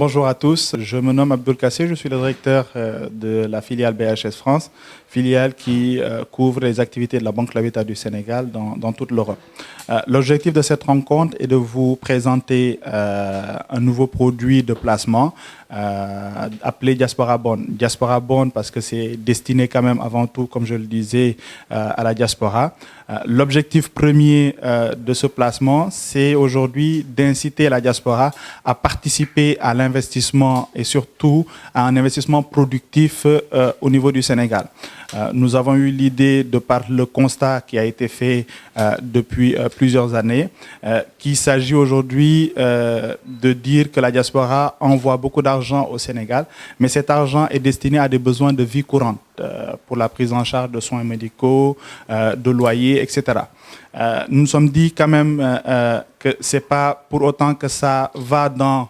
Bonjour à tous, je me nomme Abdul Kassé, je suis le directeur de la filiale BHS France, filiale qui couvre les activités de la Banque Lavita du Sénégal dans toute l'Europe. L'objectif de cette rencontre est de vous présenter un nouveau produit de placement appelé Diaspora Bond. Diaspora Bond parce que c'est destiné quand même avant tout, comme je le disais, à la diaspora. L'objectif premier de ce placement, c'est aujourd'hui d'inciter la diaspora à participer à l'investissement et surtout à un investissement productif au niveau du Sénégal. Nous avons eu l'idée, de par le constat qui a été fait depuis plusieurs années, qu'il s'agit aujourd'hui de dire que la diaspora envoie beaucoup d'argent au Sénégal, mais cet argent est destiné à des besoins de vie courante, pour la prise en charge de soins médicaux, de loyers, etc. Nous nous sommes dit quand même que ce n'est pas pour autant que ça va dans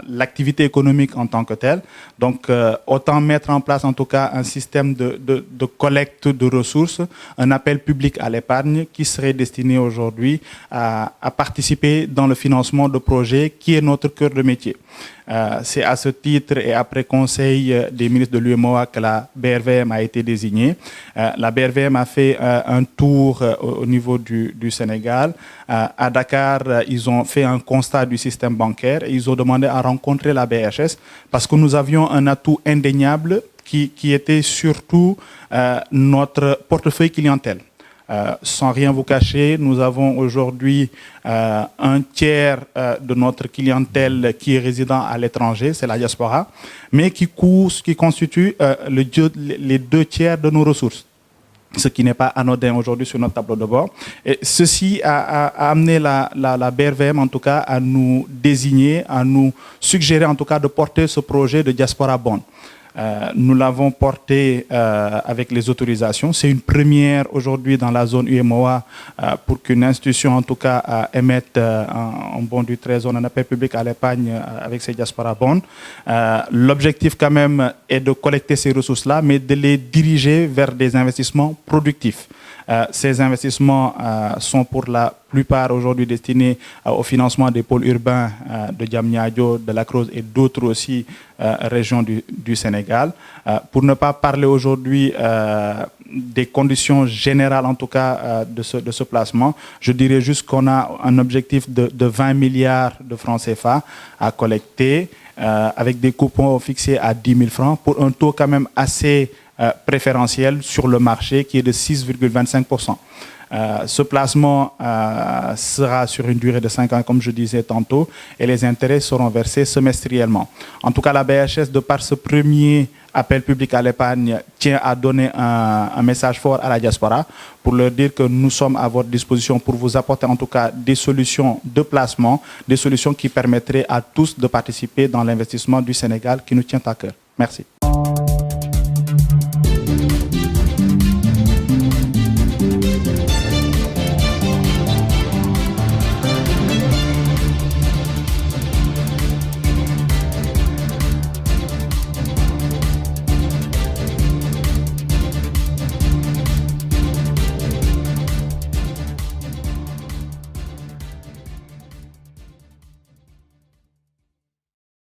l'activité économique en tant que telle. Donc, autant mettre en place en tout cas un système de collecte de ressources, un appel public à l'épargne qui serait destiné aujourd'hui à participer dans le financement de projets qui est notre cœur de métier. C'est à ce titre et après conseil des ministres de l'UEMOA que la BRVM a été désignée. La BRVM a fait un tour au niveau du Sénégal. À Dakar, ils ont fait un constat du système bancaire et ils ont demandé à rencontrer la BHS parce que nous avions un atout indéniable qui était surtout notre portefeuille clientèle. Sans rien vous cacher, nous avons aujourd'hui un tiers de notre clientèle qui est résident à l'étranger, c'est la diaspora, mais qui constitue les 2 tiers de nos ressources, ce qui n'est pas anodin aujourd'hui sur notre tableau de bord. Et ceci a amené la BRVM en tout cas à nous désigner, à nous suggérer en tout cas de porter ce projet de Diaspora Bond. Nous l'avons porté avec les autorisations. C'est une première aujourd'hui dans la zone UEMOA pour qu'une institution en tout cas émette un bon du Trésor, un appel public à l'épargne avec ces Diaspora Bonds. L'objectif quand même est de collecter ces ressources-là, mais de les diriger vers des investissements productifs. Ces investissements sont pour la plupart aujourd'hui destinés au financement des pôles urbains de Diamniadio, de la Creuse et d'autres aussi régions du Sénégal. Pour ne pas parler aujourd'hui des conditions générales en tout cas de ce placement, je dirais juste qu'on a un objectif de 20 milliards de francs CFA à collecter avec des coupons fixés à 10 000 francs pour un taux quand même assez préférentiel sur le marché qui est de 6,25%. Ce placement sera sur une durée de 5 ans, comme je disais tantôt, et les intérêts seront versés semestriellement. En tout cas, la BHS, de par ce premier appel public à l'épargne, tient à donner un message fort à la diaspora pour leur dire que nous sommes à votre disposition pour vous apporter en tout cas des solutions de placement, des solutions qui permettraient à tous de participer dans l'investissement du Sénégal qui nous tient à cœur. Merci.